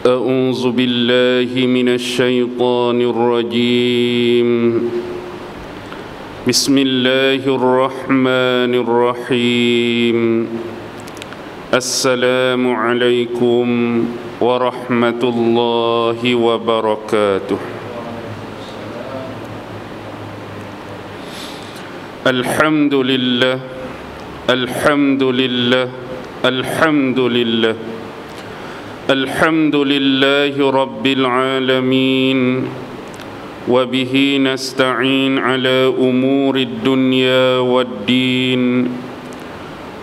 أعوذ بالله من الشيطان الرجيم بسم الله الرحمن الرحيم السلام عليكم ورحمة الله وبركاته الحمد لله الحمد لله الحمد لله الحمد لله رب العالمين وبه نستعين على أمور الدنيا والدين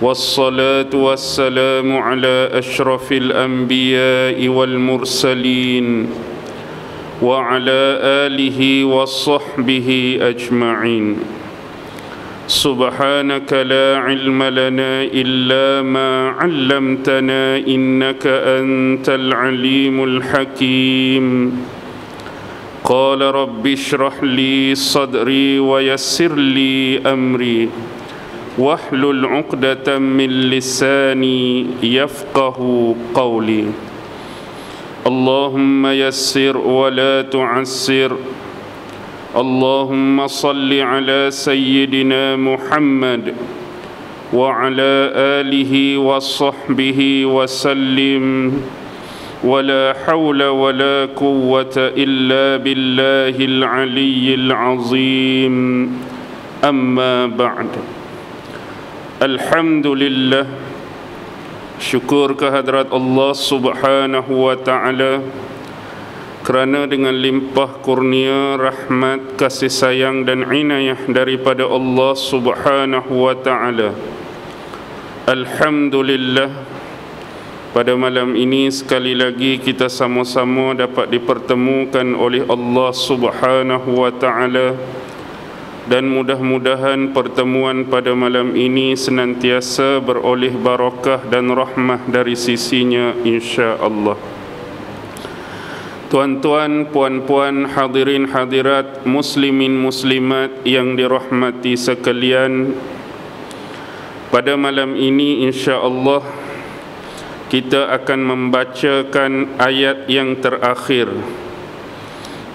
والصلاة والسلام على أشرف الأنبياء والمرسلين وعلى آله وصحبه أجمعين سبحانك لا علم لنا إلا ما علمتنا إنك أنت العليم الحكيم قال رب اشرح لي صدري ويسر لي أمري واحلل عقدة من لساني يفقه قولي اللهم يسر ولا تعسر اللهم صل على سيدنا محمد وعلى آله وصحبه وسلم ولا حول ولا قوة إلا بالله العلي العظيم أما بعد الحمد لله syukur kehadrat Allah subhanahu wa ta'ala kerana dengan limpah kurnia, rahmat, kasih sayang dan inayah daripada Allah subhanahu wa ta'ala, alhamdulillah, pada malam ini sekali lagi kita sama-sama dapat dipertemukan oleh Allah subhanahu wa ta'ala. Dan mudah-mudahan pertemuan pada malam ini senantiasa beroleh barakah dan rahmah dari sisinya, insya-Allah. Tuan-tuan, puan-puan, hadirin hadirat, muslimin muslimat yang dirahmati sekalian, pada malam ini insya-Allah kita akan membacakan ayat yang terakhir,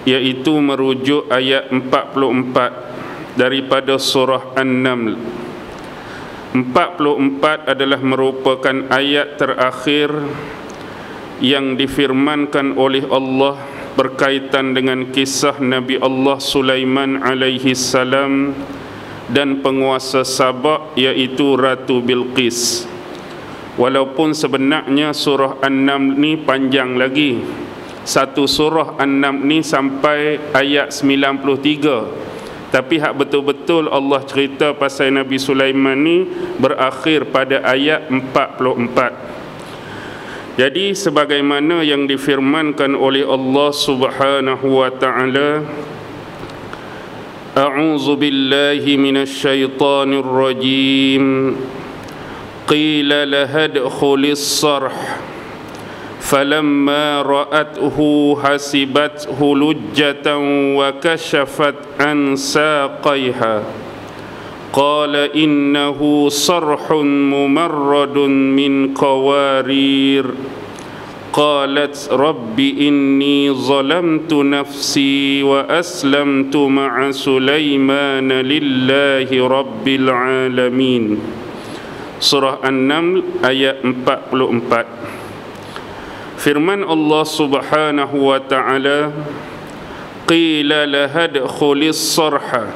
iaitu merujuk ayat 44 daripada surah An-Naml. 44 adalah merupakan ayat terakhir yang difirmankan oleh Allah berkaitan dengan kisah Nabi Allah Sulaiman alaihi salam dan penguasa Sabak, iaitu Ratu Bilqis. Walaupun sebenarnya surah An-Naml ni panjang lagi. Satu surah An-Naml ni sampai ayat 93. Tapi hak betul-betul Allah cerita pasal Nabi Sulaiman ni berakhir pada ayat 44. Jadi sebagaimana yang difirmankan oleh Allah Subhanahu wa taala, A'udzu billahi minasy syaithanir rajim. Qila laha adkhulis sarh falamma ra'athu hasibathu lujjatan wa kashafat an saqaiha قال إنه صرح ممرد من قوارير قالت رب إني ظلمت نفسي وأسلمت مع سليمان لله رب العالمين. Surah An-Naml ayat 44. Firman Allah Subhanahu wa ta'ala, qila laha adkhulis sarha,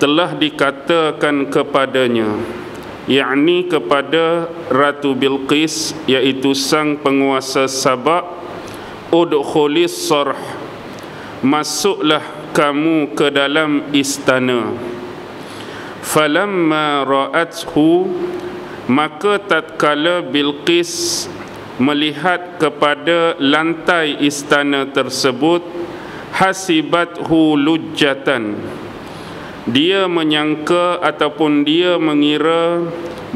telah dikatakan kepadanya, yakni kepada Ratu Bilqis, iaitu sang penguasa Sabak, udkhulis sarh, masuklah kamu ke dalam istana. Falamma ra'athu, maka tatkala Bilqis melihat kepada lantai istana tersebut, hasibathu lujjatan, dia menyangka ataupun dia mengira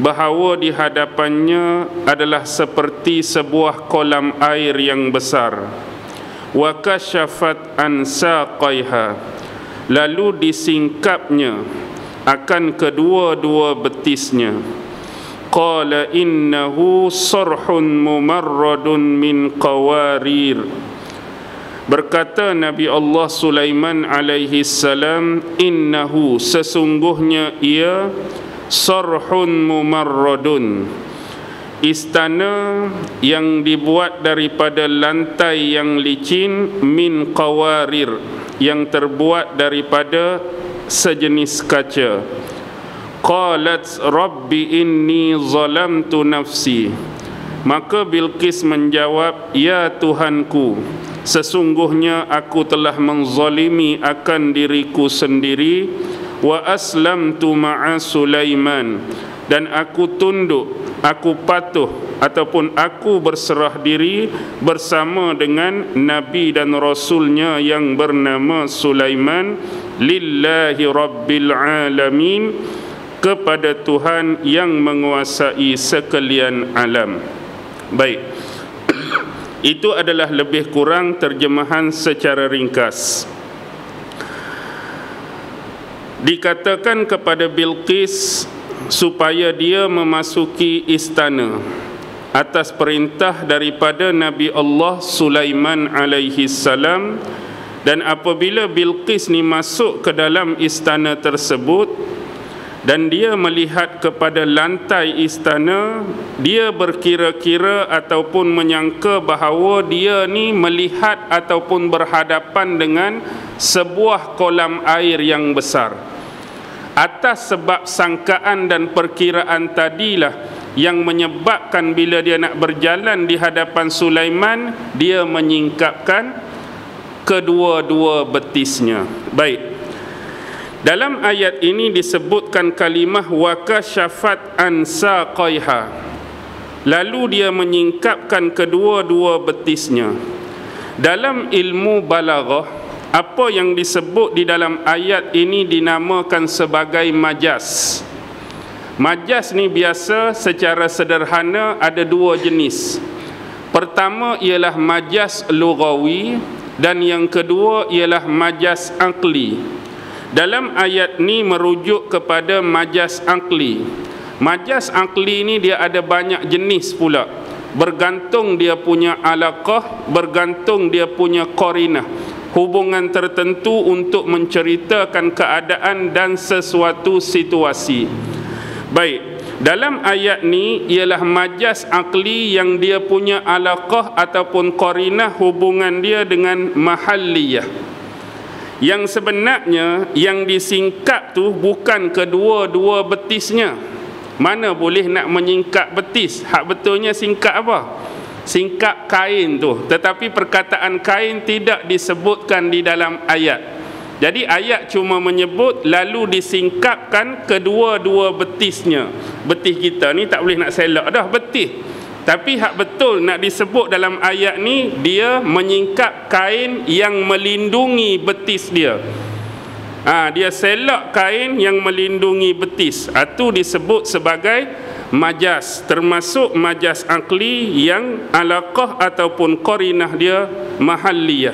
bahawa di hadapannya adalah seperti sebuah kolam air yang besar. Wa kashafat an saqaiha, lalu disingkapnya akan kedua-dua betisnya. qala innahu sarhun mumarradun min qawarir. Berkata Nabi Allah Sulaiman alaihi salam, innahu, sesungguhnya ia, sarhun mumarradun, istana yang dibuat daripada lantai yang licin, min qawarir, yang terbuat daripada sejenis kaca. Qalat rabbi inni zalamtu nafsi. Maka Bilqis menjawab, ya Tuhanku, sesungguhnya aku telah menzalimi akan diriku sendiri. Wa aslamtu ma'a Sulaiman, dan aku tunduk, aku patuh ataupun aku berserah diri bersama dengan Nabi dan Rasulnya yang bernama Sulaiman, lillahi rabbil alamin, kepada Tuhan yang menguasai sekalian alam. Baik, itu adalah lebih kurang terjemahan secara ringkas. Dikatakan kepada Bilqis supaya dia memasuki istana atas perintah daripada Nabi Allah Sulaiman alaihi salam, dan apabila Bilqis ni masuk ke dalam istana tersebut dan dia melihat kepada lantai istana, dia berkira-kira ataupun menyangka bahawa dia ni melihat ataupun berhadapan dengan sebuah kolam air yang besar. Atas sebab sangkaan dan perkiraan tadilah yang menyebabkan bila dia nak berjalan di hadapan Sulaiman, dia menyingkapkan kedua-dua betisnya. Baik, dalam ayat ini disebutkan kalimah wakasyafat an saqaiha, lalu dia menyingkapkan kedua-dua betisnya. Dalam ilmu balaghah, apa yang disebut di dalam ayat ini dinamakan sebagai majaz. Majaz ni biasa secara sederhana ada dua jenis. Pertama ialah majaz lughawi dan yang kedua ialah majaz aqli. Dalam ayat ni merujuk kepada majaz aqli. Majaz aqli ni dia ada banyak jenis pula. Bergantung dia punya alaqah, bergantung dia punya qarinah, hubungan tertentu untuk menceritakan keadaan dan sesuatu situasi. Baik, dalam ayat ni ialah majaz aqli yang dia punya alaqah ataupun qarinah, hubungan dia dengan mahalliyah. Yang sebenarnya yang disingkap tu bukan kedua-dua betisnya. Mana boleh nak menyingkap betis? Hak betulnya singkap apa? Singkap kain tu. Tetapi perkataan kain tidak disebutkan di dalam ayat. Jadi ayat cuma menyebut lalu disingkapkan kedua-dua betisnya. Betis kita ni tak boleh nak selak dah betis. Tapi hak betul nak disebut dalam ayat ni, dia menyingkap kain yang melindungi betis dia. Dia selak kain yang melindungi betis. Itu disebut sebagai majaz, termasuk majaz aqli yang alaqah ataupun qarinah dia mahalliyah.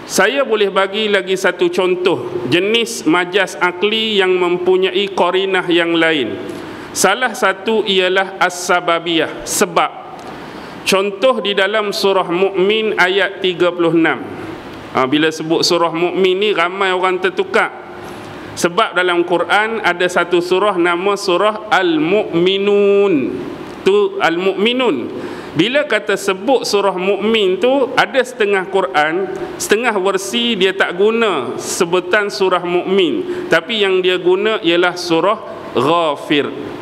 Saya boleh bagi lagi satu contoh jenis majaz aqli yang mempunyai qarinah yang lain. Salah satu ialah as-sababiyah, sebab. Contoh di dalam surah Mu'min ayat 36. Bila sebut surah Mu'min ni ramai orang tertukar. Sebab dalam Quran ada satu surah nama surah Al-Mu'minun. Tu Al-Mu'minun. Bila kata sebut surah Mu'min tu, ada setengah Quran, setengah versi dia tak guna sebutan surah Mu'min, tapi yang dia guna ialah surah Ghafir.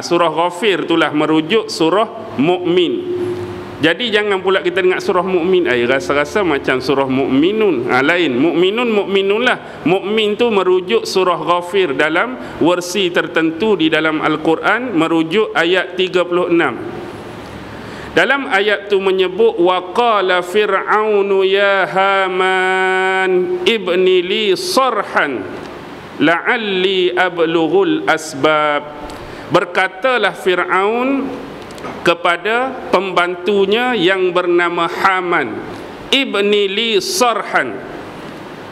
Surah Ghafir itulah merujuk surah Mu'min. Jadi jangan pula kita dengar surah Mu'min, rasa-rasa macam surah Mu'minun. Lain, Mu'minun lah. Mu'min tu merujuk surah Ghafir dalam versi tertentu di dalam Al-Quran, merujuk ayat 36. Dalam ayat tu menyebut waqala fir'aunu ya haman ibni li sarhan la'alli ablughul asbab. Berkatalah Fir'aun kepada pembantunya yang bernama Haman, ibni li sarhan.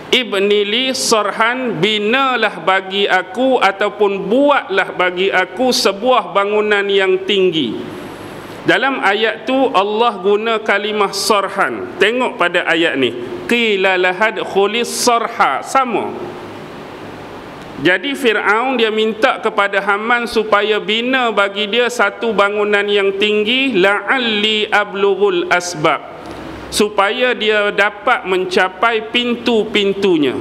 ibnili sarhan, binalah bagi aku ataupun buatlah bagi aku sebuah bangunan yang tinggi. Dalam ayat tu Allah guna kalimah sarhan. Tengok pada ayat ni, qila lahad khulis sarha, sama. Jadi Fir'aun dia minta kepada Haman supaya bina bagi dia satu bangunan yang tinggi, la'alli ablughul asbab, supaya dia dapat mencapai pintu-pintunya.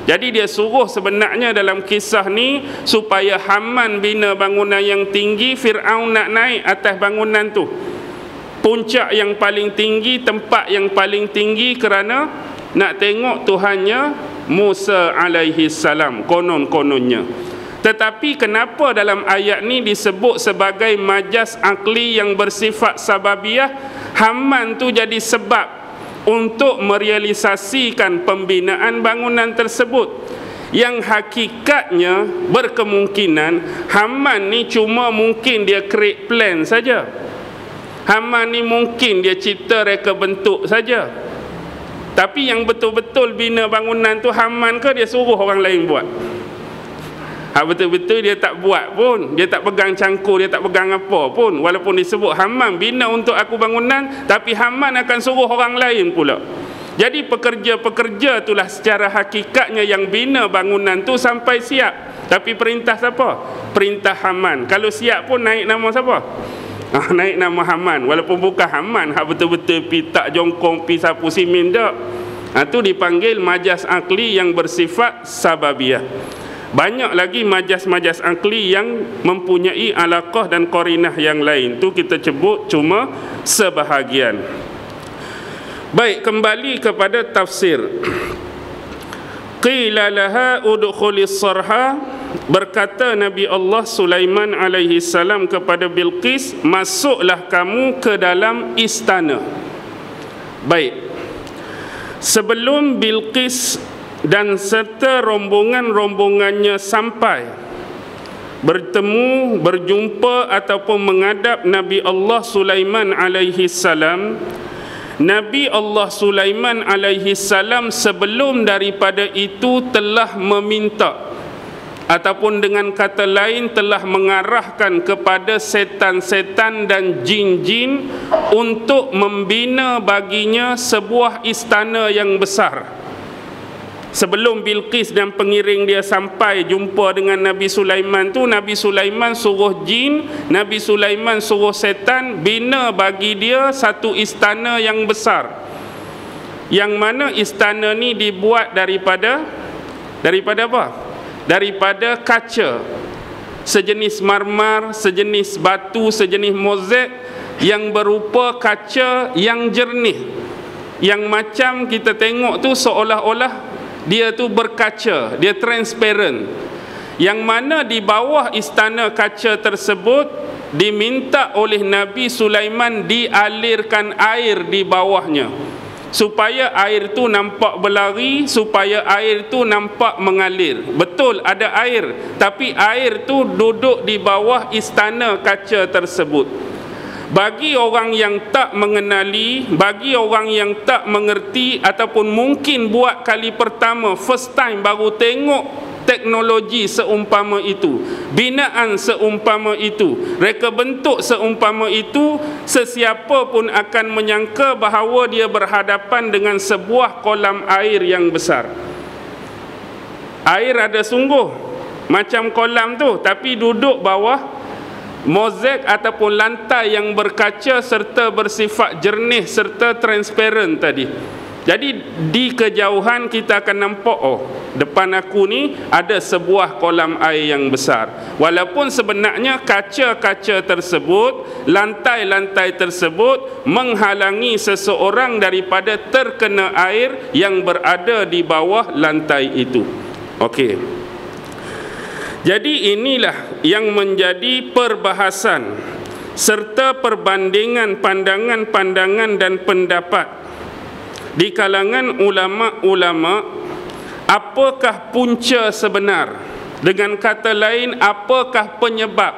Jadi dia suruh sebenarnya dalam kisah ni supaya Haman bina bangunan yang tinggi, Fir'aun nak naik atas bangunan tu, puncak yang paling tinggi, tempat yang paling tinggi, kerana nak tengok Tuhannya Musa alaihi salam, konon-kononnya. Tetapi kenapa dalam ayat ni disebut sebagai majas akli yang bersifat sababiyah? Haman tu jadi sebab untuk merealisasikan pembinaan bangunan tersebut, yang hakikatnya berkemungkinan Haman ni cuma mungkin dia create plan saja. Haman ni mungkin dia cipta reka bentuk saja. Tapi yang betul-betul bina bangunan tu Haman ke dia suruh orang lain buat? Betul-betul dia tak buat pun, dia tak pegang cangkul, dia tak pegang apa pun. Walaupun disebut Haman bina untuk aku bangunan, tapi Haman akan suruh orang lain pula. Jadi pekerja-pekerja itulah secara hakikatnya yang bina bangunan tu sampai siap. Tapi perintah siapa? Perintah Haman. Kalau siap pun naik nama siapa? Naik nama Haman. Walaupun bukan Haman hak betul-betul pi tak jongkong, pi sapu simen dak. Itu dipanggil majas akli yang bersifat sababiyah. Banyak lagi majas-majas akli yang mempunyai alaqah dan qarinah yang lain. Tu kita sebut cuma sebahagian. Baik, kembali kepada tafsir. Qila laha udkhulis sarha, berkata Nabi Allah Sulaiman alaihi salam kepada Bilqis, masuklah kamu ke dalam istana. Baik, sebelum Bilqis dan serta rombongan-rombongannya sampai bertemu, berjumpa ataupun menghadap Nabi Allah Sulaiman alaihi salam, Nabi Allah Sulaiman alaihi salam sebelum daripada itu telah meminta, ataupun dengan kata lain telah mengarahkan kepada setan-setan dan jin-jin untuk membina baginya sebuah istana yang besar. Sebelum Bilqis dan pengiring dia sampai jumpa dengan Nabi Sulaiman tu, Nabi Sulaiman suruh jin, Nabi Sulaiman suruh setan bina bagi dia satu istana yang besar, yang mana istana ni dibuat daripada apa? Daripada kaca, sejenis marmar, sejenis batu, sejenis mozaik yang berupa kaca yang jernih, yang macam kita tengok tu seolah-olah dia tu berkaca, dia transparent, yang mana di bawah istana kaca tersebut diminta oleh Nabi Sulaiman dialirkan air di bawahnya, supaya air tu nampak berlari, supaya air tu nampak mengalir. Betul ada air, tapi air tu duduk di bawah istana kaca tersebut. Bagi orang yang tak mengenali, bagi orang yang tak mengerti, ataupun mungkin buat kali pertama, first time baru tengok teknologi seumpama itu, binaan seumpama itu, reka bentuk seumpama itu, sesiapa pun akan menyangka bahawa dia berhadapan dengan sebuah kolam air yang besar. Air ada sungguh macam kolam tu, tapi duduk bawah mozaik ataupun lantai yang berkaca serta bersifat jernih serta transparent tadi. Jadi di kejauhan kita akan nampak, oh, depan aku ni ada sebuah kolam air yang besar. Walaupun sebenarnya kaca-kaca tersebut, lantai-lantai tersebut menghalangi seseorang daripada terkena air yang berada di bawah lantai itu. Okey. Jadi inilah yang menjadi perbahasan serta perbandingan pandangan-pandangan dan pendapat di kalangan ulama-ulama. Apakah punca sebenar? Dengan kata lain, apakah penyebab?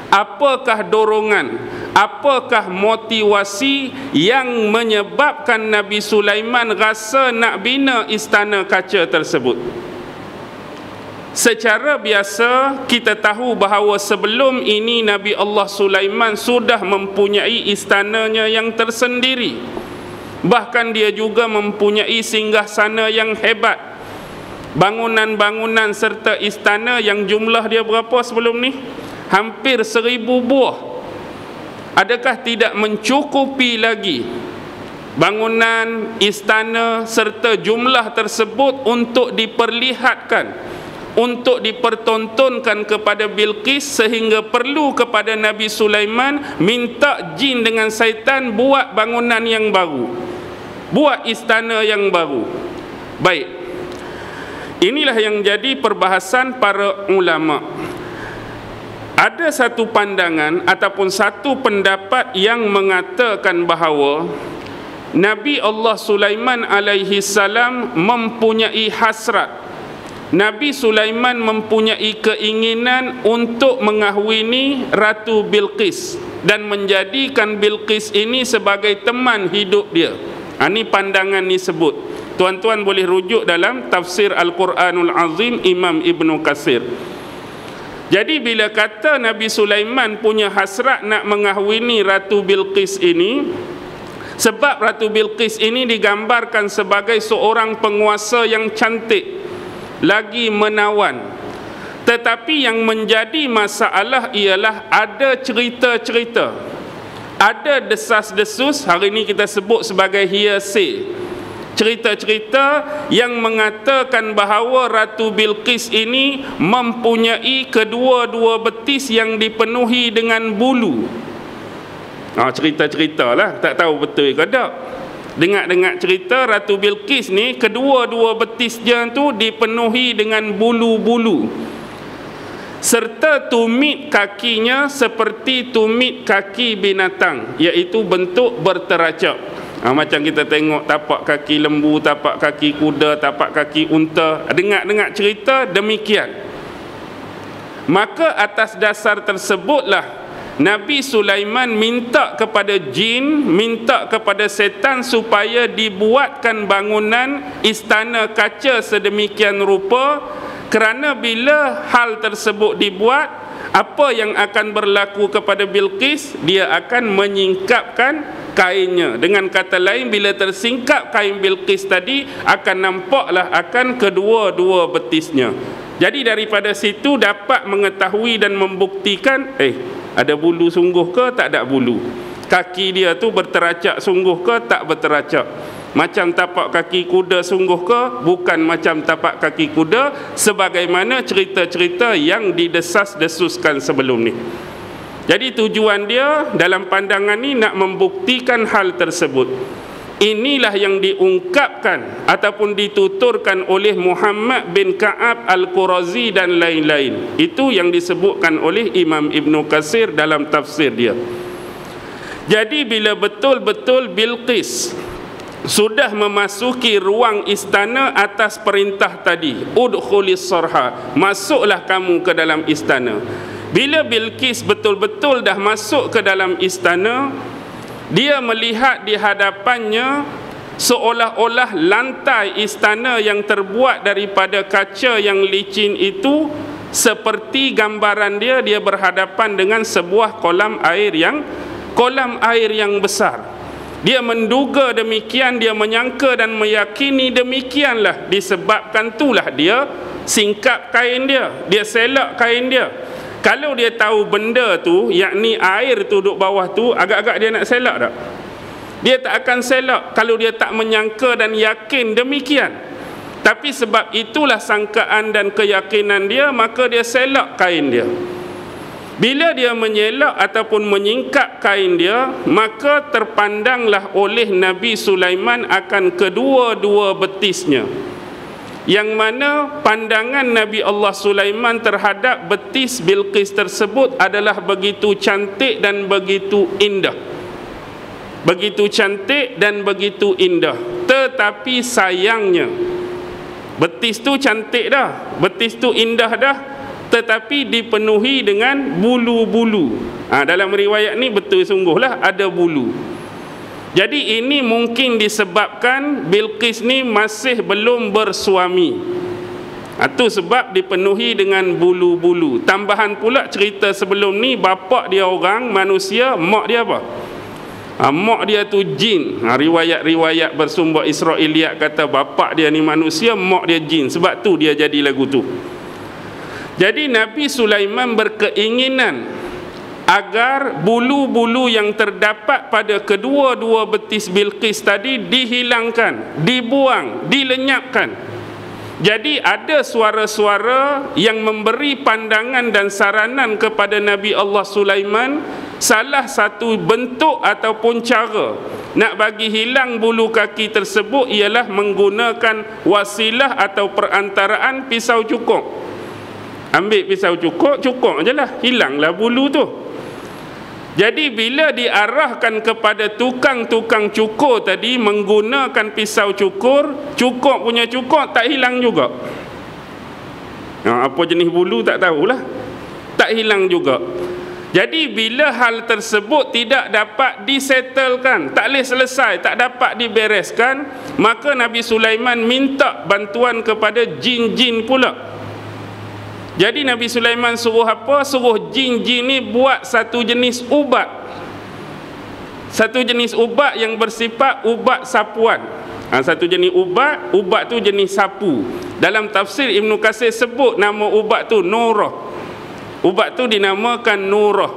Apakah dorongan? apakah motivasi yang menyebabkan Nabi Sulaiman rasa nak bina istana kaca tersebut? Secara biasa kita tahu bahawa sebelum ini Nabi Allah Sulaiman sudah mempunyai istananya yang tersendiri. Bahkan dia juga mempunyai singgasana yang hebat. Bangunan-bangunan serta istana yang jumlah dia berapa sebelum ni? Hampir 1000 buah. Adakah tidak mencukupi lagi bangunan, istana serta jumlah tersebut untuk diperlihatkan, untuk dipertontonkan kepada Bilqis, sehingga perlu kepada Nabi Sulaiman minta jin dengan syaitan buat bangunan yang baru, buat istana yang baru. Baik, inilah yang jadi perbahasan para ulama. Ada satu pandangan ataupun satu pendapat yang mengatakan bahawa Nabi Allah Sulaiman alaihi salam mempunyai hasrat, Nabi Sulaiman mempunyai keinginan untuk mengahwini Ratu Bilqis dan menjadikan Bilqis ini sebagai teman hidup dia. Ini pandangan ni sebut. Tuan-tuan boleh rujuk dalam tafsir Al-Quranul Azim Imam Ibn Katsir. Jadi bila kata Nabi Sulaiman punya hasrat nak mengahwini Ratu Bilqis ini, sebab Ratu Bilqis ini digambarkan sebagai seorang penguasa yang cantik, lagi menawan. Tetapi yang menjadi masalah ialah ada cerita-cerita, ada desas-desus, hari ini kita sebut sebagai hearsay, cerita-cerita yang mengatakan bahawa Ratu Bilqis ini mempunyai kedua-dua betis yang dipenuhi dengan bulu. Cerita-cerita lah, tak tahu betul ke tak. Dengar-dengar cerita Ratu Bilqis ni kedua-dua betis dia tu dipenuhi dengan bulu-bulu, serta tumit kakinya seperti tumit kaki binatang, iaitu bentuk berteracak. Macam kita tengok tapak kaki lembu, tapak kaki kuda, tapak kaki unta. Dengar-dengar cerita demikian. Maka atas dasar tersebutlah Nabi Sulaiman minta kepada jin, minta kepada setan supaya dibuatkan bangunan istana kaca sedemikian rupa, kerana bila hal tersebut dibuat, apa yang akan berlaku kepada Bilqis? Dia akan menyingkapkan kainnya. Dengan kata lain, bila tersingkap kain Bilqis tadi, akan nampaklah akan kedua-dua betisnya. Jadi daripada situ dapat mengetahui dan membuktikan, ada bulu sungguh ke tak ada bulu? Kaki dia tu berteracak sungguh ke tak berteracak? Macam tapak kaki kuda sungguh ke bukan macam tapak kaki kuda, sebagaimana cerita-cerita yang didesas-desuskan sebelum ni. Jadi tujuan dia dalam pandangan ni nak membuktikan hal tersebut. Inilah yang diungkapkan ataupun dituturkan oleh Muhammad bin Ka'ab Al-Qurazi dan lain-lain. Itu yang disebutkan oleh Imam Ibn Katsir dalam tafsir dia. Jadi bila betul-betul Bilqis sudah memasuki ruang istana atas perintah tadi, udkhulis sarha, masuklah kamu ke dalam istana. Bila Bilqis betul-betul dah masuk ke dalam istana, dia melihat di hadapannya seolah-olah lantai istana yang terbuat daripada kaca yang licin itu, seperti gambaran dia berhadapan dengan sebuah kolam air yang besar. Dia menduga demikian, dia menyangka dan meyakini demikianlah. Disebabkan itulah dia singkap kain dia, dia selak kain dia. Kalau dia tahu benda tu, yakni air tu duduk bawah tu, agak-agak dia nak selak tak? Dia tak akan selak kalau dia tak menyangka dan yakin demikian. Tapi sebab itulah sangkaan dan keyakinan dia, maka dia selak kain dia. Bila dia menyelak ataupun menyingkap kain dia, maka terpandanglah oleh Nabi Sulaiman akan kedua-dua betisnya, yang mana pandangan Nabi Allah Sulaiman terhadap betis Bilqis tersebut adalah begitu cantik dan begitu indah. Begitu cantik dan begitu indah. Tetapi sayangnya, betis tu cantik dah, betis tu indah dah, tetapi dipenuhi dengan bulu-bulu. Dalam riwayat ni betul sungguhlah ada bulu. Jadi ini mungkin disebabkan Bilqis ni masih belum bersuami. Itu sebab dipenuhi dengan bulu-bulu. Tambahan pula cerita sebelum ni, bapa dia orang manusia, mak dia apa? Mak dia tu jin. Riwayat-riwayat bersumber Israiliyat kata bapa dia ni manusia, mak dia jin. Sebab tu dia jadi lagu tu. Jadi Nabi Sulaiman berkeinginan agar bulu-bulu yang terdapat pada kedua-dua betis Bilqis tadi dihilangkan, dibuang, dilenyapkan. Jadi ada suara-suara yang memberi pandangan dan saranan kepada Nabi Allah Sulaiman, salah satu bentuk ataupun cara nak bagi hilang bulu kaki tersebut ialah menggunakan wasilah atau perantaraan pisau cukur. Ambil pisau cukur, cukur je lah, hilanglah bulu tu. Jadi bila diarahkan kepada tukang-tukang cukur tadi menggunakan pisau cukur, cukur punya cukur tak hilang juga. Apa jenis bulu tak tahulah, tak hilang juga. Jadi bila hal tersebut tidak dapat disettlekan, tak boleh selesai, tak dapat dibereskan, maka Nabi Sulaiman minta bantuan kepada jin-jin pula. Jadi Nabi Sulaiman suruh apa? Suruh jin-jin ni buat satu jenis ubat. Satu jenis ubat yang bersifat ubat sapuan. Satu jenis ubat tu jenis sapu. Dalam tafsir Ibn Katsir sebut nama ubat tu Nurah. Ubat tu dinamakan Nurah.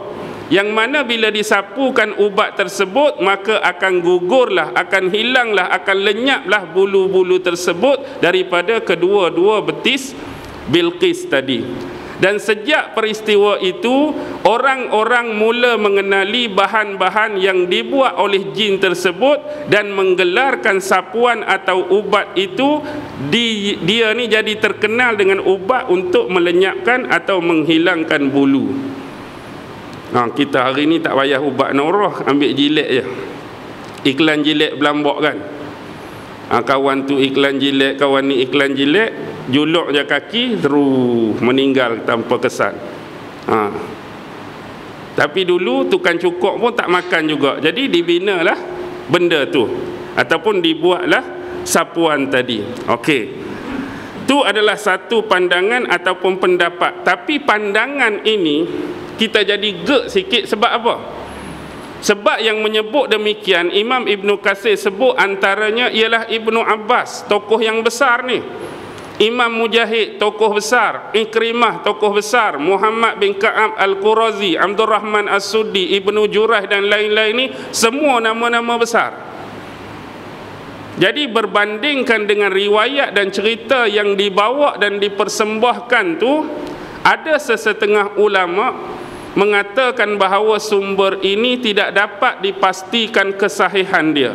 Yang mana bila disapukan ubat tersebut, maka akan gugurlah, akan hilanglah, akan lenyaplah bulu-bulu tersebut daripada kedua-dua betis Bilqis tadi. Dan sejak peristiwa itu, orang-orang mula mengenali bahan-bahan yang dibuat oleh jin tersebut dan menggelarkan sapuan atau ubat itu. Dia ni jadi terkenal dengan ubat untuk melenyapkan atau menghilangkan bulu. Kita hari ni tak payah ubat Nurah, ambil jilet je. Iklan jilet belambak kan. Kawan tu iklan jilet, kawan ni iklan jilet, juluk je kaki terus meninggal tanpa kesan. Tapi dulu tukang cukur pun tak makan juga. Jadi dibinalah benda tu ataupun dibuatlah sapuan tadi. Okey. Itu adalah satu pandangan ataupun pendapat. Tapi pandangan ini kita jadi gek sikit sebab apa? Sebab yang menyebut demikian Imam Ibn Katsir sebut antaranya ialah Ibnu Abbas, tokoh yang besar ni. Imam Mujahid, tokoh besar. Ikrimah, tokoh besar. Muhammad bin Ka'ab Al-Qurazi, Abdul Rahman As-Suddi, Ibnu Jurayh dan lain-lain ni semua nama-nama besar. Jadi berbandingkan dengan riwayat dan cerita yang dibawa dan dipersembahkan tu, ada sesetengah ulama mengatakan bahawa sumber ini tidak dapat dipastikan kesahihan dia,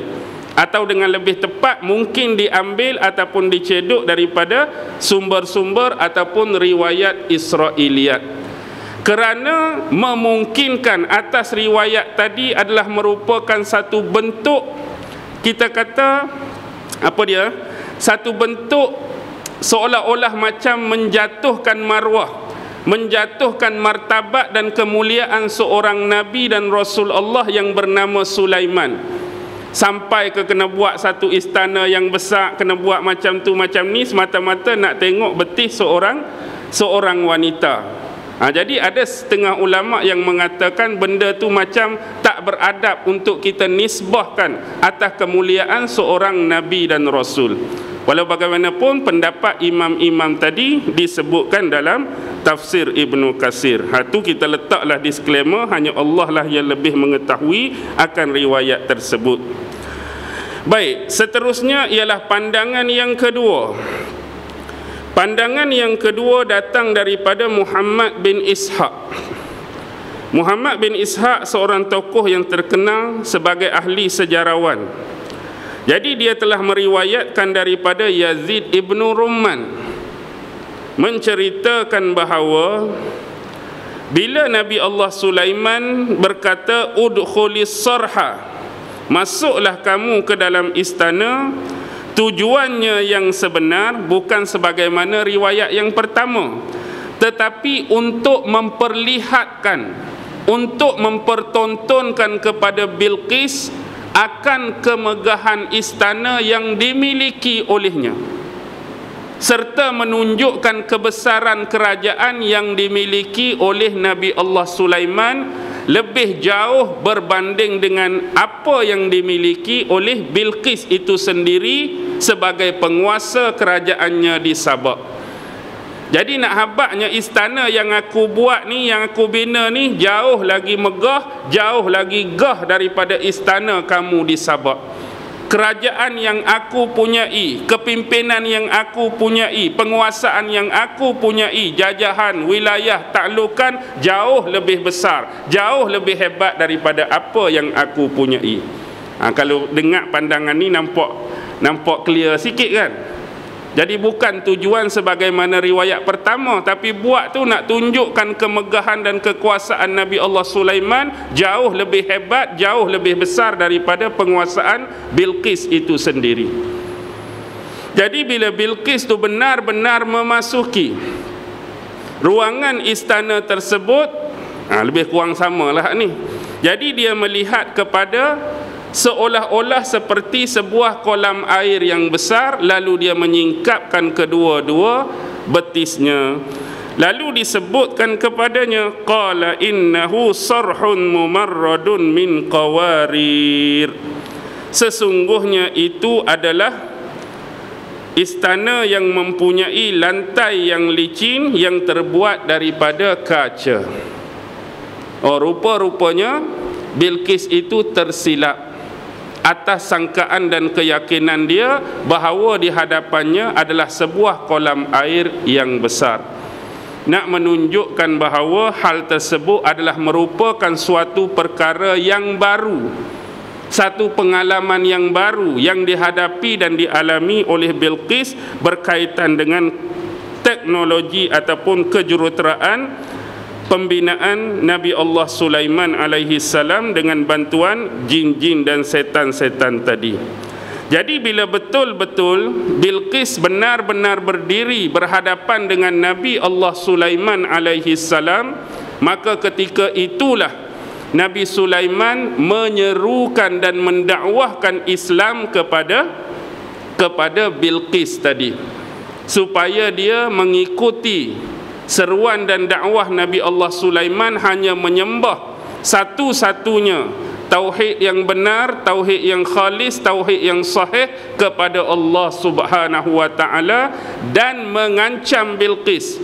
atau dengan lebih tepat mungkin diambil ataupun dicedok daripada sumber-sumber ataupun riwayat Israiliyat, kerana memungkinkan atas riwayat tadi adalah merupakan satu bentuk, kita kata apa dia, satu bentuk seolah-olah macam menjatuhkan maruah, menjatuhkan martabat dan kemuliaan seorang Nabi dan Rasul Allah yang bernama Sulaiman. Sampai ke kena buat satu istana yang besar, kena buat macam tu macam ni semata-mata nak tengok betis seorang wanita. Jadi ada setengah ulama yang mengatakan benda tu macam tak beradab untuk kita nisbahkan atas kemuliaan seorang Nabi dan Rasul. Walau bagaimanapun pendapat imam-imam tadi disebutkan dalam tafsir Ibnu Katsir. Itu kita letaklah disclaimer, hanya Allah lah yang lebih mengetahui akan riwayat tersebut. Baik, seterusnya ialah pandangan yang kedua. Pandangan yang kedua datang daripada Muhammad bin Ishaq. Muhammad bin Ishaq seorang tokoh yang terkenal sebagai ahli sejarawan. Jadi dia telah meriwayatkan daripada Yazid ibnu Rumman, menceritakan bahawa bila Nabi Allah Sulaiman berkata udkhulis sarha, masuklah kamu ke dalam istana, tujuannya yang sebenar bukan sebagaimana riwayat yang pertama, tetapi untuk memperlihatkan untuk mempertontonkan kepada Bilqis akan kemegahan istana yang dimiliki olehnya, serta menunjukkan kebesaran kerajaan yang dimiliki oleh Nabi Allah Sulaiman lebih jauh berbanding dengan apa yang dimiliki oleh Bilqis itu sendiri sebagai penguasa kerajaannya di Sabak. Jadi nak habaknya istana yang aku buat ni, yang aku bina ni, jauh lagi megah, jauh lagi gah daripada istana kamu di Sabak. Kerajaan yang aku punyai, kepimpinan yang aku punyai, penguasaan yang aku punyai, jajahan, wilayah, taklukan jauh lebih besar, jauh lebih hebat daripada apa yang aku punyai. Kalau dengar pandangan ni nampak clear sikit kan? Jadi bukan tujuan sebagaimana riwayat pertama, tapi buat tu nak tunjukkan kemegahan dan kekuasaan Nabi Allah Sulaiman jauh lebih hebat, jauh lebih besar daripada penguasaan Bilqis itu sendiri. Jadi bila Bilqis tu benar-benar memasuki ruangan istana tersebut, lebih kurang samalah ni. Jadi dia melihat kepada seolah-olah seperti sebuah kolam air yang besar, lalu dia menyingkapkan kedua-dua betisnya. Lalu disebutkan kepadanya, qala innahu sarhun mumarradun min qawarir. Sesungguhnya itu adalah istana yang mempunyai lantai yang licin yang terbuat daripada kaca. Rupa-rupanya Bilqis itu tersilap atas sangkaan dan keyakinan dia bahawa di hadapannya adalah sebuah kolam air yang besar. Nak menunjukkan bahawa hal tersebut adalah merupakan suatu perkara yang baru, satu pengalaman yang baru yang dihadapi dan dialami oleh Bilqis berkaitan dengan teknologi ataupun kejuruteraan pembinaan Nabi Allah Sulaiman alaihi salam dengan bantuan jin-jin dan setan-setan tadi. Jadi bila betul-betul Bilqis benar-benar berdiri berhadapan dengan Nabi Allah Sulaiman alaihi salam, maka ketika itulah Nabi Sulaiman menyerukan dan mendakwahkan Islam kepada Bilqis tadi, supaya dia mengikuti seruan dan dakwah Nabi Allah Sulaiman, hanya menyembah satu-satunya tauhid yang benar, tauhid yang khalis, tauhid yang sahih kepada Allah Subhanahu wa taala, dan mengancam Bilqis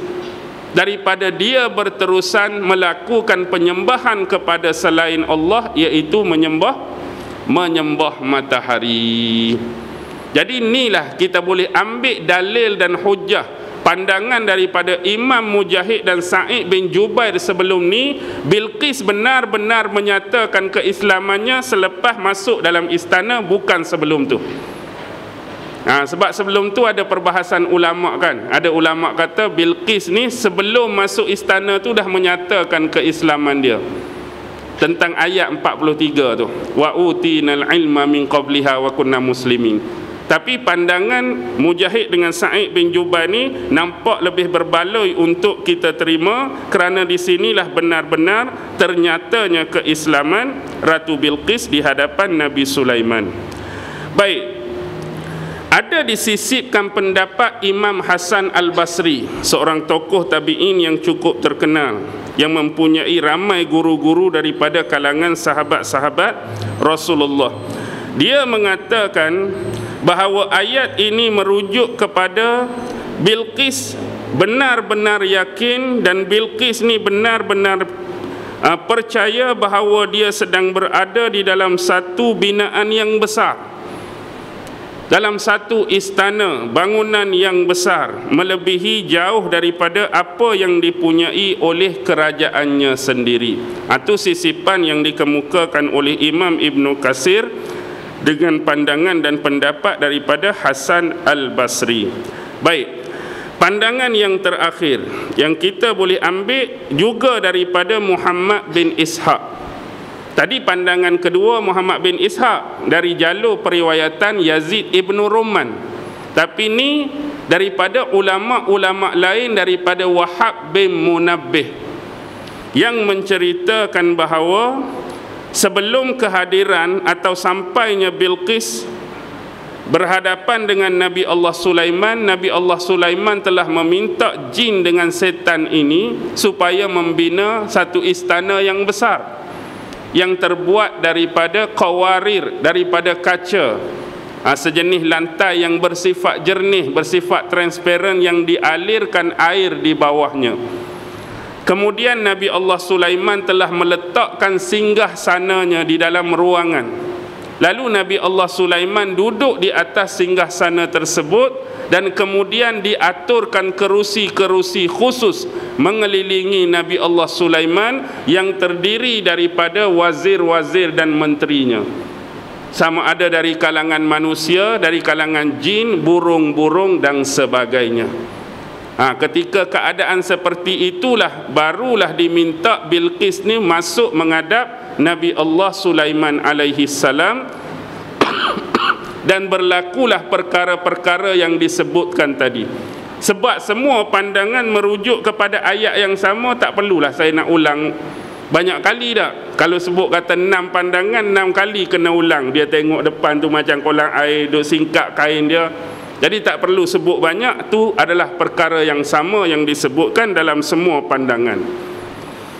daripada dia berterusan melakukan penyembahan kepada selain Allah, iaitu menyembah matahari. Jadi inilah kita boleh ambil dalil dan hujah pandangan daripada Imam Mujahid dan Sa'id bin Jubair sebelum ni. Bilqis benar-benar menyatakan keislamannya selepas masuk dalam istana, bukan sebelum tu. Sebab sebelum tu ada perbahasan ulama kan. Ada ulama kata Bilqis ni sebelum masuk istana tu dah menyatakan keislaman dia. Tentang ayat 43 tu, wa utinal ilma min qabliha wa kunna muslimin. Tapi pandangan Mujahid dengan Sa'id bin Jubair ni nampak lebih berbaloi untuk kita terima, kerana di sinilah benar-benar ternyatanya keislaman Ratu Bilqis di hadapan Nabi Sulaiman. Baik, ada disisipkan pendapat Imam Hasan Al-Basri, seorang tokoh tabi'in yang cukup terkenal, yang mempunyai ramai guru-guru daripada kalangan sahabat-sahabat Rasulullah. Dia mengatakan bahawa ayat ini merujuk kepada Bilqis benar-benar yakin, dan Bilqis ni benar-benar percaya bahawa dia sedang berada di dalam satu binaan yang besar, dalam satu istana, bangunan yang besar, melebihi jauh daripada apa yang dipunyai oleh kerajaannya sendiri. Itu sisipan yang dikemukakan oleh Imam Ibn Katsir dengan pandangan dan pendapat daripada Hasan Al-Basri. Baik, pandangan yang terakhir yang kita boleh ambil juga daripada Muhammad bin Ishaq. Tadi pandangan kedua Muhammad bin Ishaq dari jalur periwayatan Yazid ibn Rumman. Tapi ni daripada ulama-ulama lain, daripada Wahab bin Munabbih. yang menceritakan bahawa sebelum kehadiran atau sampainya Bilqis berhadapan dengan Nabi Allah Sulaiman, Nabi Allah Sulaiman telah meminta jin dengan setan ini supaya membina satu istana yang besar yang terbuat daripada qawarir, daripada kaca, sejenis lantai yang bersifat jernih, bersifat transparan, yang dialirkan air di bawahnya. Kemudian Nabi Allah Sulaiman telah meletakkan singgah sananya di dalam ruangan. Lalu Nabi Allah Sulaiman duduk di atas singgahsana tersebut dan kemudian diaturkan kerusi-kerusi khusus mengelilingi Nabi Allah Sulaiman yang terdiri daripada wazir-wazir dan menterinya. Sama ada dari kalangan manusia, dari kalangan jin, burung-burung dan sebagainya. Ketika keadaan seperti itulah barulah diminta Bilqis ni masuk menghadap Nabi Allah Sulaiman alaihi salam dan berlakulah perkara-perkara yang disebutkan tadi. Sebab semua pandangan merujuk kepada ayat yang sama, tak perlulah saya nak ulang banyak kali dah. Kalau sebut kata 6 pandangan, 6 kali kena ulang. Dia tengok depan tu macam kolam air, duk singkap kain dia. Jadi tak perlu sebut banyak, tu adalah perkara yang sama yang disebutkan dalam semua pandangan.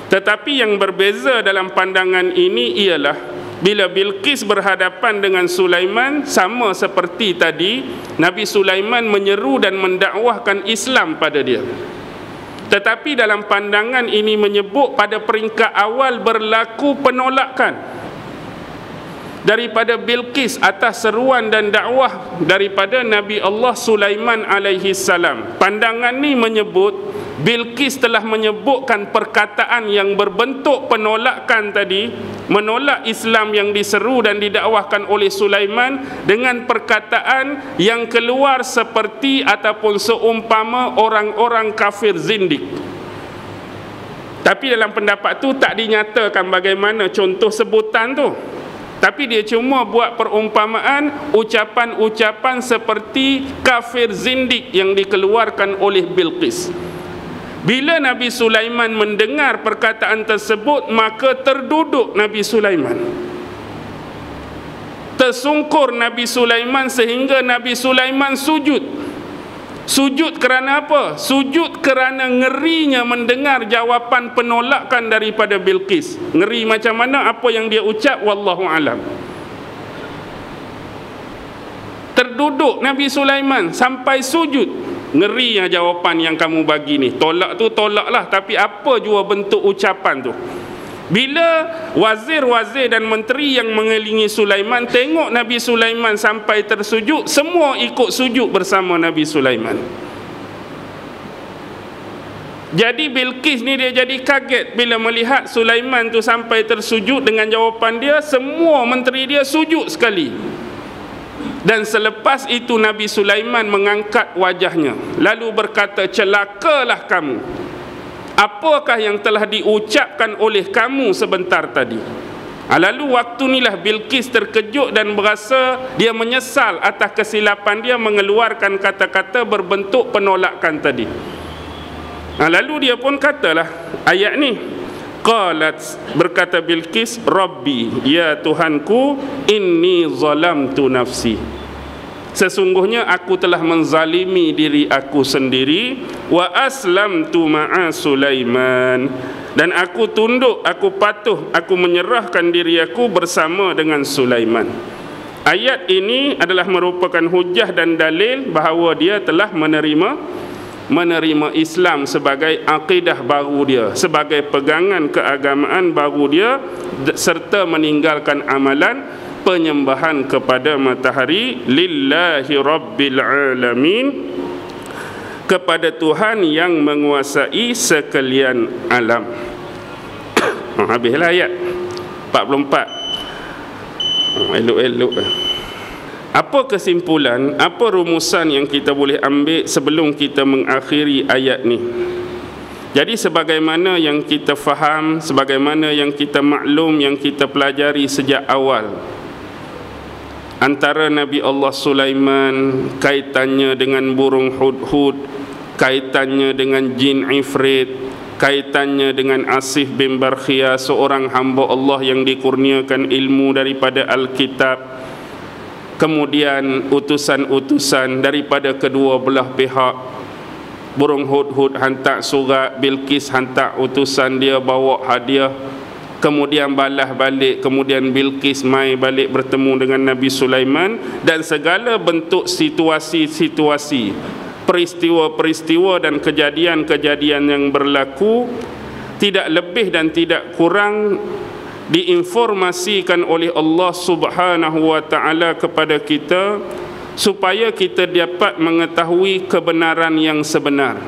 Tetapi yang berbeza dalam pandangan ini ialah bila Bilqis berhadapan dengan Sulaiman, sama seperti tadi, Nabi Sulaiman menyeru dan mendakwahkan Islam pada dia. Tetapi dalam pandangan ini menyebut pada peringkat awal berlaku penolakan daripada Bilqis atas seruan dan dakwah daripada Nabi Allah Sulaiman alaihi salam. Pandangan ni menyebut Bilqis telah menyebutkan perkataan yang berbentuk penolakan tadi, menolak Islam yang diseru dan didakwahkan oleh Sulaiman dengan perkataan yang keluar seperti ataupun seumpama orang-orang kafir zindik. Tapi dalam pendapat tu tak dinyatakan bagaimana contoh sebutan tu. Tapi dia cuma buat perumpamaan ucapan-ucapan seperti kafir zindik yang dikeluarkan oleh Bilqis. Bila Nabi Sulaiman mendengar perkataan tersebut, maka terduduk Nabi Sulaiman. Tersungkur Nabi Sulaiman sehingga Nabi Sulaiman sujud. Sujud kerana apa? Sujud kerana ngerinya mendengar jawapan penolakan daripada Bilqis. Ngeri macam mana? Apa yang dia ucap? Wallahu alam. Terduduk Nabi Sulaiman sampai sujud. Ngeri jawapan yang kamu bagi ni. Tolak tu tolaklah, tapi apa jua bentuk ucapan tu? Bila wazir-wazir dan menteri yang mengelilingi Sulaiman tengok Nabi Sulaiman sampai tersujud, semua ikut sujud bersama Nabi Sulaiman. Jadi Bilqis ni dia jadi kaget bila melihat Sulaiman tu sampai tersujud dengan jawapan dia. Semua menteri dia sujud sekali. Dan selepas itu Nabi Sulaiman mengangkat wajahnya lalu berkata, celakalah kamu. Apakah yang telah diucapkan oleh kamu sebentar tadi? Lalu waktu inilah Bilqis terkejut dan berasa dia menyesal atas kesilapan dia mengeluarkan kata-kata berbentuk penolakan tadi. Lalu dia pun katalah ayat ni. Qalat, berkata Bilqis, Rabbi, ya Tuhanku, inni zalamtu nafsi. Sesungguhnya aku telah menzalimi diri aku sendiri. Wa aslamtu ma'a Sulaiman. Dan aku tunduk, aku patuh, aku menyerahkan diri aku bersama dengan Sulaiman. Ayat ini adalah merupakan hujah dan dalil bahawa dia telah menerima Islam sebagai akidah baru dia, sebagai pegangan keagamaan baru dia, serta meninggalkan amalan penyembahan kepada matahari. Lillahi Rabbil Alamin, kepada Tuhan yang menguasai sekalian alam. Habislah ayat 44. Elok-elok. Apa kesimpulan, apa rumusan yang kita boleh ambil sebelum kita mengakhiri ayat ni? Jadi sebagaimana yang kita faham, sebagaimana yang kita maklum, yang kita pelajari sejak awal, antara Nabi Allah Sulaiman, kaitannya dengan burung hudhud, kaitannya dengan jin ifrit, kaitannya dengan Asif bin Barkhia, seorang hamba Allah yang dikurniakan ilmu daripada Alkitab. Kemudian utusan-utusan daripada kedua belah pihak. Burung Hudhud hantar surat, Bilqis hantar utusan dia bawa hadiah. Kemudian balas balik, kemudian Bilqis mai balik bertemu dengan Nabi Sulaiman, dan segala bentuk situasi-situasi, peristiwa-peristiwa dan kejadian-kejadian yang berlaku tidak lebih dan tidak kurang diinformasikan oleh Allah Subhanahu wa taala kepada kita supaya kita dapat mengetahui kebenaran yang sebenar,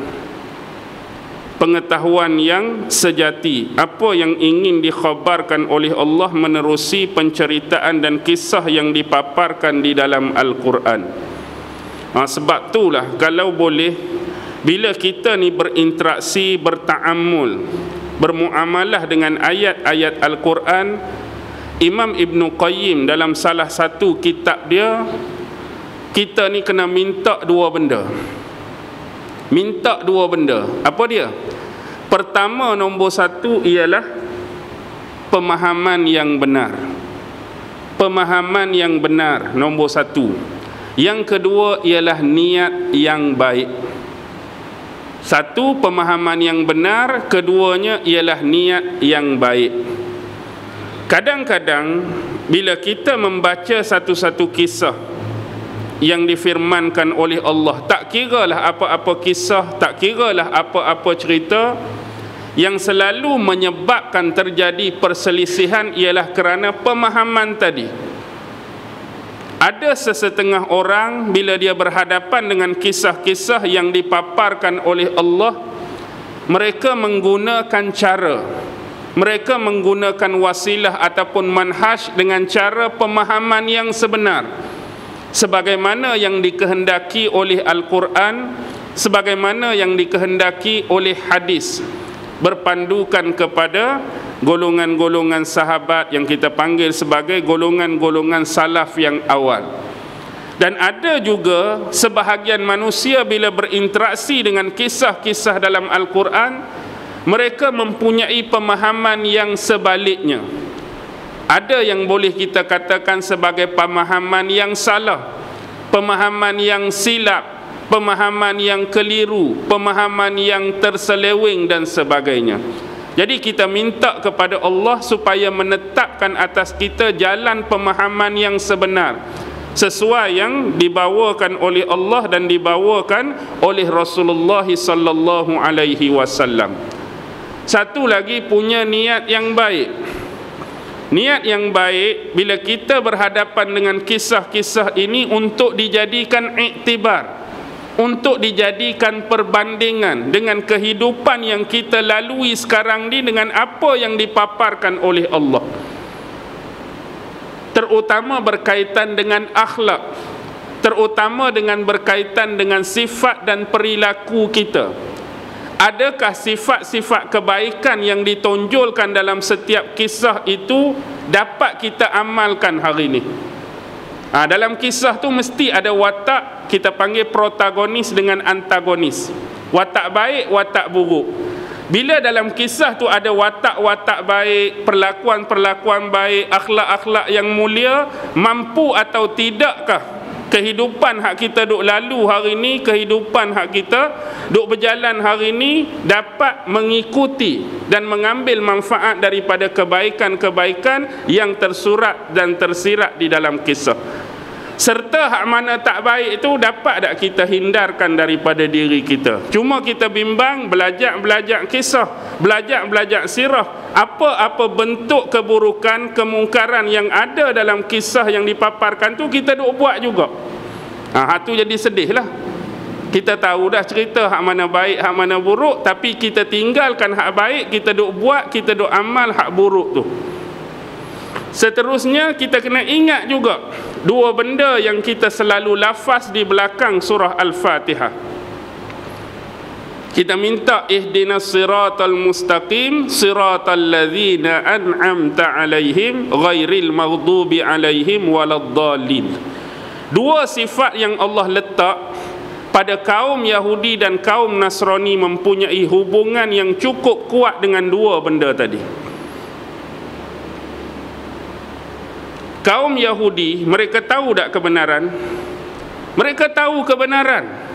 pengetahuan yang sejati, apa yang ingin dikhabarkan oleh Allah menerusi penceritaan dan kisah yang dipaparkan di dalam Al-Quran. Sebab itulah kalau boleh, bila kita ni berinteraksi, berta'ammul, bermuamalah dengan ayat-ayat Al-Quran, Imam Ibn Qayyim dalam salah satu kitab dia, kita ni kena minta dua benda. Minta dua benda. Apa dia? Pertama, nombor satu ialah pemahaman yang benar. Pemahaman yang benar, nombor satu. Yang kedua ialah niat yang baik. Satu, pemahaman yang benar. Keduanya ialah niat yang baik. Kadang-kadang bila kita membaca satu-satu kisah yang difirmankan oleh Allah, tak kiralah apa-apa kisah, tak kiralah apa-apa cerita, yang selalu menyebabkan terjadi perselisihan ialah kerana pemahaman tadi. Ada sesetengah orang bila dia berhadapan dengan kisah-kisah yang dipaparkan oleh Allah, mereka menggunakan cara, mereka menggunakan wasilah ataupun manhaj dengan cara pemahaman yang sebenar, sebagaimana yang dikehendaki oleh Al-Quran, sebagaimana yang dikehendaki oleh hadis, berpandukan kepada golongan-golongan sahabat yang kita panggil sebagai golongan-golongan salaf yang awal. Dan ada juga sebahagian manusia bila berinteraksi dengan kisah-kisah dalam Al-Quran, mereka mempunyai pemahaman yang sebaliknya. Ada yang boleh kita katakan sebagai pemahaman yang salah, pemahaman yang silap, pemahaman yang keliru, pemahaman yang terseleweng dan sebagainya. Jadi kita minta kepada Allah supaya menetapkan atas kita jalan pemahaman yang sebenar, sesuai yang dibawakan oleh Allah dan dibawakan oleh Rasulullah sallallahu alaihi wasallam. Satu lagi, punya niat yang baik. Niat yang baik bila kita berhadapan dengan kisah-kisah ini untuk dijadikan iktibar, untuk dijadikan perbandingan dengan kehidupan yang kita lalui sekarang ini dengan apa yang dipaparkan oleh Allah, terutama berkaitan dengan akhlak, terutama dengan berkaitan dengan sifat dan perilaku kita. Adakah sifat-sifat kebaikan yang ditonjolkan dalam setiap kisah itu dapat kita amalkan hari ini? Dalam kisah tu mesti ada watak, kita panggil protagonis dengan antagonis. Watak baik, watak buruk. Bila dalam kisah tu ada watak-watak baik, perlakuan-perlakuan baik, akhlak-akhlak yang mulia, mampu atau tidakkah kehidupan hak kita duk lalu hari ni, kehidupan hak kita duk berjalan hari ni dapat mengikuti dan mengambil manfaat daripada kebaikan-kebaikan yang tersurat dan tersirat di dalam kisah. Serta hak mana tak baik itu dapat tak kita hindarkan daripada diri kita. Cuma kita bimbang, belajar kisah, belajar sirah, apa-apa bentuk keburukan, kemungkaran yang ada dalam kisah yang dipaparkan tu kita duk buat juga. Hak tu jadi sedih lah. Kita tahu dah cerita hak mana baik, hak mana buruk, tapi kita tinggalkan hak baik, kita duk buat, kita duk amal hak buruk tu. Seterusnya kita kena ingat juga dua benda yang kita selalu lafaz di belakang surah Al-Fatihah. Kita minta ihdinas siratal mustaqim siratal ladzina an'amta alaihim ghairil maghdubi alaihim waladdallin. Dua sifat yang Allah letak pada kaum Yahudi dan kaum Nasrani mempunyai hubungan yang cukup kuat dengan dua benda tadi. Kaum Yahudi, mereka tahu tak kebenaran? Mereka tahu kebenaran.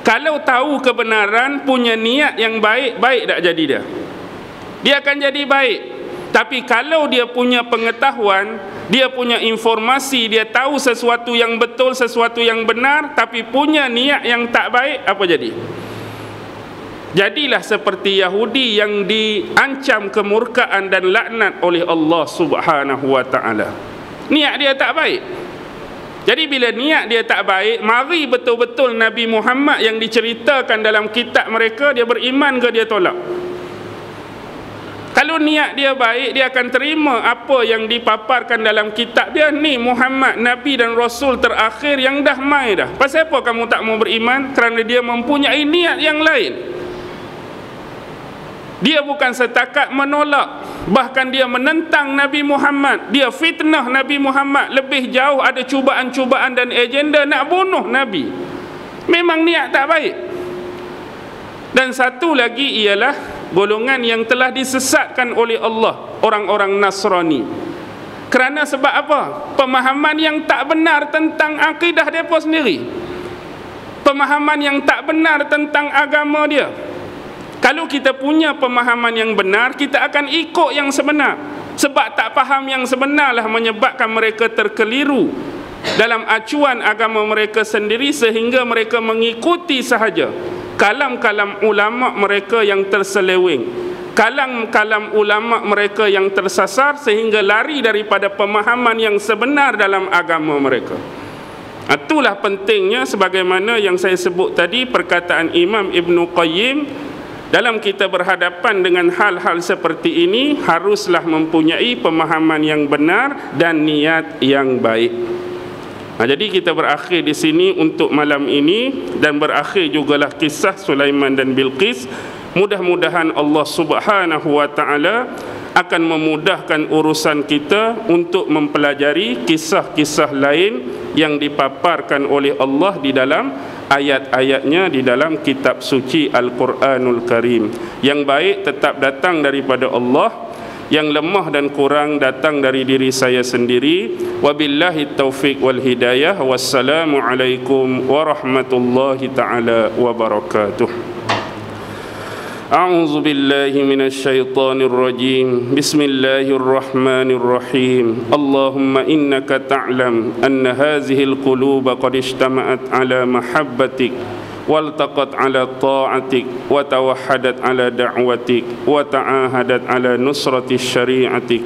Kalau tahu kebenaran, punya niat yang baik, baik tak jadi dia? Dia akan jadi baik. Tapi kalau dia punya pengetahuan, dia punya informasi, dia tahu sesuatu yang betul, sesuatu yang benar, tapi punya niat yang tak baik, apa jadi? Jadilah seperti Yahudi yang diancam kemurkaan dan laknat oleh Allah Subhanahu wa ta'ala. Niat dia tak baik. Jadi bila niat dia tak baik, mari betul-betul Nabi Muhammad yang diceritakan dalam kitab mereka, dia beriman ke dia tolak? Kalau niat dia baik, dia akan terima apa yang dipaparkan dalam kitab dia. Ni Muhammad, Nabi dan Rasul terakhir yang dah mai dah. Pasal apa kamu tak mau beriman? Kerana dia mempunyai niat yang lain. Dia bukan setakat menolak, bahkan dia menentang Nabi Muhammad. Dia fitnah Nabi Muhammad. Lebih jauh, ada cubaan-cubaan dan agenda nak bunuh Nabi. Memang niat tak baik. Dan satu lagi ialah golongan yang telah disesatkan oleh Allah, orang-orang Nasrani. Kerana sebab apa? Pemahaman yang tak benar tentang akidah mereka sendiri. Pemahaman yang tak benar tentang agama dia. Kalau kita punya pemahaman yang benar, kita akan ikut yang sebenar. Sebab tak faham yang sebenarlah menyebabkan mereka terkeliru dalam acuan agama mereka sendiri, sehingga mereka mengikuti sahaja kalam-kalam ulama mereka yang terseleweng, kalam-kalam ulama mereka yang tersasar, sehingga lari daripada pemahaman yang sebenar dalam agama mereka. Itulah pentingnya, sebagaimana yang saya sebut tadi, perkataan Imam Ibn Qayyim, dalam kita berhadapan dengan hal-hal seperti ini, haruslah mempunyai pemahaman yang benar dan niat yang baik. Jadi kita berakhir di sini untuk malam ini, dan berakhir jugalah kisah Sulaiman dan Bilqis. Mudah-mudahan Allah Subhanahu wa ta'ala akan memudahkan urusan kita untuk mempelajari kisah-kisah lain yang dipaparkan oleh Allah di dalam ayat-ayatnya di dalam kitab suci Al-Quranul Karim. Yang baik tetap datang daripada Allah, yang lemah dan kurang datang dari diri saya sendiri. Wabillahi taufiq wal hidayah. Wassalamualaikum warahmatullahi ta'ala wabarakatuh. A'udzu billahi minasy syaithanir rajim. Bismillahir rahmanir rahim. Allahumma innaka ta'lam anna hadhihi al-quluba qad ijtama'at ala mahabbatik والتقت على طاعتك وتوحدت على دعوتك وتعاهدت على نصرة شريعتك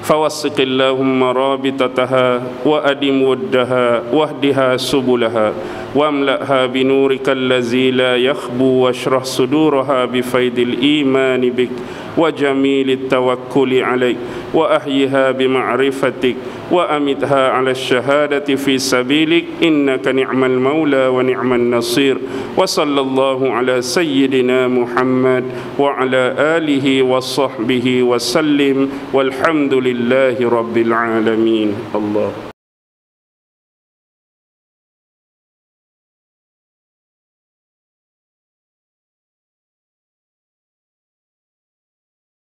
فوثق اللهم رابطتها وأدم ودها واهدها سبلها واملأها بنورك الذي لا يخبو واشرح صدورها بفيض الإيمان بك وجميل التوكل عليك وأحيها بمعرفتك وأمتها على الشهادة في سبيلك إنك نعم المولى ونعم النصير وصلى الله على سيدنا محمد وعلى آله وصحبه وسلم والحمد لله رب العالمين. الله